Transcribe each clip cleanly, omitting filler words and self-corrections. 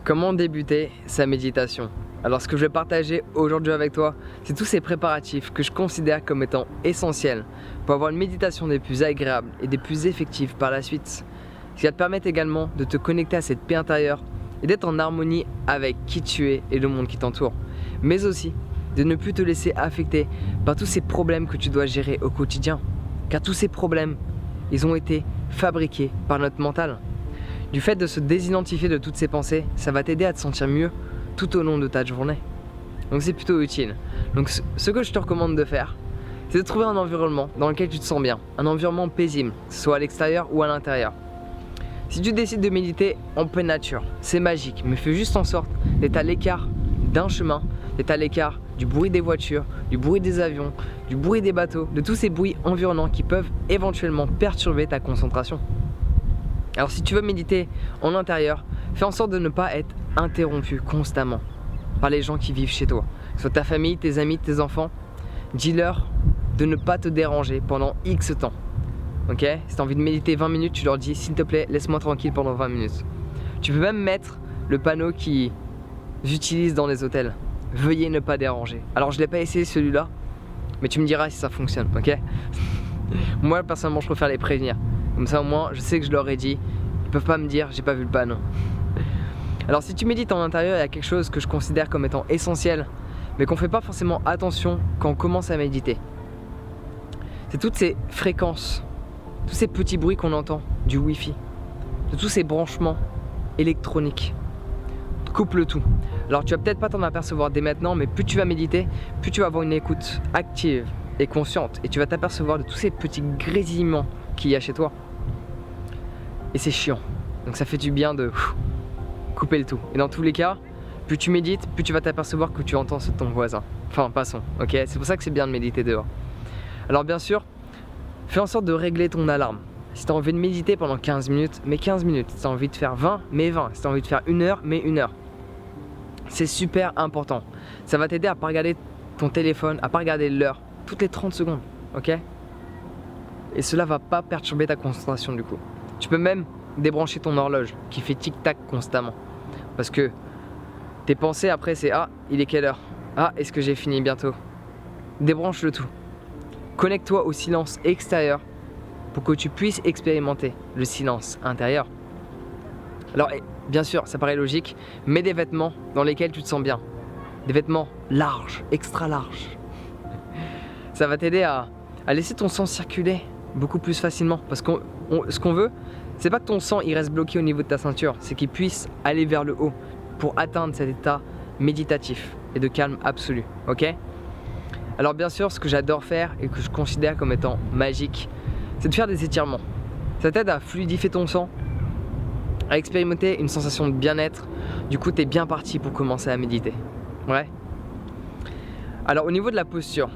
Comment débuter sa méditation? Alors ce que je vais partager aujourd'hui avec toi, c'est tous ces préparatifs que je considère comme étant essentiels pour avoir une méditation des plus agréables et des plus effectives par la suite. Ce qui va te permettre également de te connecter à cette paix intérieure et d'être en harmonie avec qui tu es et le monde qui t'entoure. Mais aussi de ne plus te laisser affecter par tous ces problèmes que tu dois gérer au quotidien. Car tous ces problèmes, ils ont été fabriqués par notre mental. Du fait de se désidentifier de toutes ces pensées, ça va t'aider à te sentir mieux tout au long de ta journée. Donc c'est plutôt utile. Donc ce que je te recommande de faire, c'est de trouver un environnement dans lequel tu te sens bien, un environnement paisible, que ce soit à l'extérieur ou à l'intérieur. Si tu décides de méditer en pleine nature, c'est magique, mais fais juste en sorte d'être à l'écart d'un chemin, d'être à l'écart du bruit des voitures, du bruit des avions, du bruit des bateaux, de tous ces bruits environnants qui peuvent éventuellement perturber ta concentration. Alors si tu veux méditer en intérieur, fais en sorte de ne pas être interrompu constamment par les gens qui vivent chez toi. Que ce soit ta famille, tes amis, tes enfants, dis-leur de ne pas te déranger pendant X temps. Ok? Si tu as envie de méditer 20 minutes, tu leur dis s'il te plaît, laisse-moi tranquille pendant 20 minutes. Tu peux même mettre le panneau qu'ils utilisent dans les hôtels. Veuillez ne pas déranger. Alors je ne l'ai pas essayé celui-là, mais tu me diras si ça fonctionne, ok? Moi personnellement je préfère les prévenir. Comme ça au moins je sais que je leur ai dit. Ils peuvent pas me dire j'ai pas vu le panneau. Alors si tu médites en intérieur, il y a quelque chose que je considère comme étant essentiel, mais qu'on fait pas forcément attention quand on commence à méditer. C'est toutes ces fréquences, tous ces petits bruits qu'on entend du Wi-Fi, de tous ces branchements électroniques. Coupe le tout. Alors tu vas peut-être pas t'en apercevoir dès maintenant, mais plus tu vas méditer, plus tu vas avoir une écoute active et consciente, et tu vas t'apercevoir de tous ces petits grésillements qu'il y a chez toi. Et c'est chiant. Donc ça fait du bien de couper le tout. Et dans tous les cas, plus tu médites, plus tu vas t'apercevoir que tu entends ceux de ton voisin. Enfin, passons, ok? C'est pour ça que c'est bien de méditer dehors. Alors bien sûr, fais en sorte de régler ton alarme. Si tu as envie de méditer pendant 15 minutes, mets 15 minutes. Si tu as envie de faire 20, mets 20. Si tu as envie de faire 1 heure, mets 1 heure. C'est super important. Ça va t'aider à pas regarder ton téléphone, à pas regarder l'heure toutes les 30 secondes, ok? Et cela va pas perturber ta concentration du coup. Tu peux même débrancher ton horloge qui fait tic-tac constamment. Parce que tes pensées après c'est ah, il est quelle heure? Ah, est-ce que j'ai fini bientôt? Débranche le tout. Connecte-toi au silence extérieur pour que tu puisses expérimenter le silence intérieur. Alors bien sûr, ça paraît logique, mets des vêtements dans lesquels tu te sens bien. Des vêtements larges, extra larges. Ça va t'aider à laisser ton sang circuler beaucoup plus facilement. Parce que ce qu'on veut, c'est pas que ton sang il reste bloqué au niveau de ta ceinture, c'est qu'il puisse aller vers le haut pour atteindre cet état méditatif et de calme absolu, ok? Alors bien sûr, ce que j'adore faire et que je considère comme étant magique, c'est de faire des étirements. Ça t'aide à fluidifier ton sang, à expérimenter une sensation de bien-être. Du coup, tu es bien parti pour commencer à méditer. Ouais. Alors au niveau de la posture,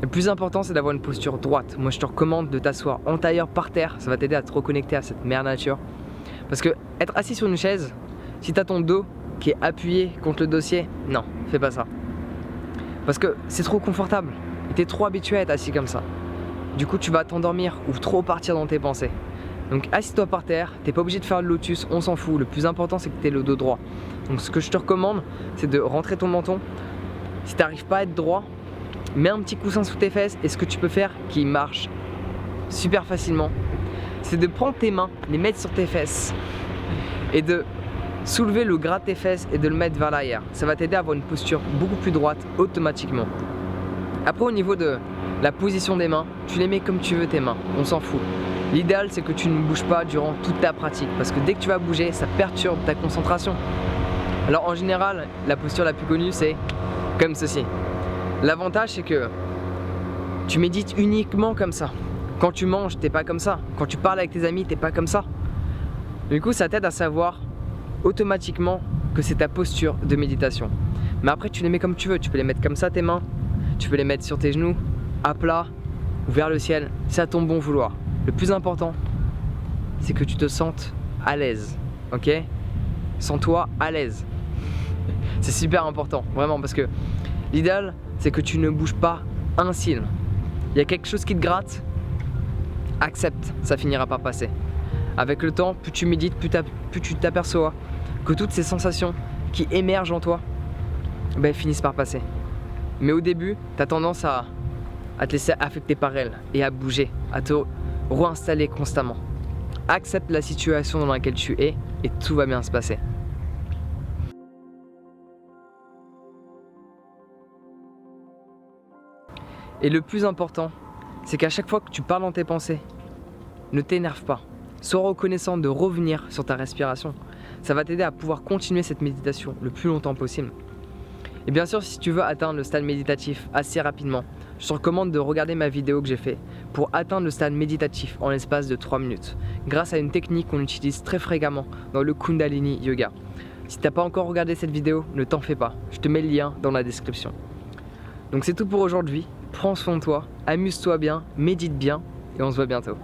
le plus important c'est d'avoir une posture droite. Moi je te recommande de t'asseoir en tailleur par terre, ça va t'aider à te reconnecter à cette mère nature. Parce que être assis sur une chaise, si tu as ton dos qui est appuyé contre le dossier, non, fais pas ça. Parce que c'est trop confortable et tu es trop habitué à être assis comme ça. Du coup tu vas t'endormir ou trop partir dans tes pensées. Donc assis-toi par terre, t'es pas obligé de faire le lotus, on s'en fout. Le plus important c'est que tu aies le dos droit. Donc ce que je te recommande, c'est de rentrer ton menton. Si tu n'arrives pas à être droit, mets un petit coussin sous tes fesses. Et ce que tu peux faire, qui marche super facilement, c'est de prendre tes mains, les mettre sur tes fesses et de soulever le gras de tes fesses et de le mettre vers l'arrière. Ça va t'aider à avoir une posture beaucoup plus droite automatiquement. Après au niveau de la position des mains, tu les mets comme tu veux tes mains, on s'en fout. L'idéal c'est que tu ne bouges pas durant toute ta pratique parce que dès que tu vas bouger, ça perturbe ta concentration. Alors en général, la posture la plus connue c'est comme ceci. L'avantage c'est que tu médites uniquement comme ça. Quand tu manges, t'es pas comme ça. Quand tu parles avec tes amis, t'es pas comme ça. Du coup, ça t'aide à savoir automatiquement que c'est ta posture de méditation. Mais après, tu les mets comme tu veux. Tu peux les mettre comme ça, tes mains. Tu peux les mettre sur tes genoux, à plat ou vers le ciel. C'est à ton bon vouloir. Le plus important, c'est que tu te sentes à l'aise. Ok? Sens-toi à l'aise. C'est super important, vraiment, parce que l'idéal, c'est que tu ne bouges pas un cil. Il y a quelque chose qui te gratte, accepte, ça finira par passer. Avec le temps, plus tu médites, plus tu t'aperçois que toutes ces sensations, qui émergent en toi, ben, finissent par passer. Mais au début, tu as tendance à te laisser affecter par elles et à bouger, à te réinstaller constamment. Accepte la situation dans laquelle tu es et tout va bien se passer. Et le plus important, c'est qu'à chaque fois que tu parles dans tes pensées, ne t'énerve pas. Sois reconnaissant de revenir sur ta respiration. Ça va t'aider à pouvoir continuer cette méditation le plus longtemps possible. Et bien sûr, si tu veux atteindre le stade méditatif assez rapidement, je te recommande de regarder ma vidéo que j'ai faite pour atteindre le stade méditatif en l'espace de 3 minutes, grâce à une technique qu'on utilise très fréquemment dans le Kundalini Yoga. Si tu n'as pas encore regardé cette vidéo, ne t'en fais pas, je te mets le lien dans la description. Donc c'est tout pour aujourd'hui, prends soin de toi, amuse-toi bien, médite bien et on se voit bientôt.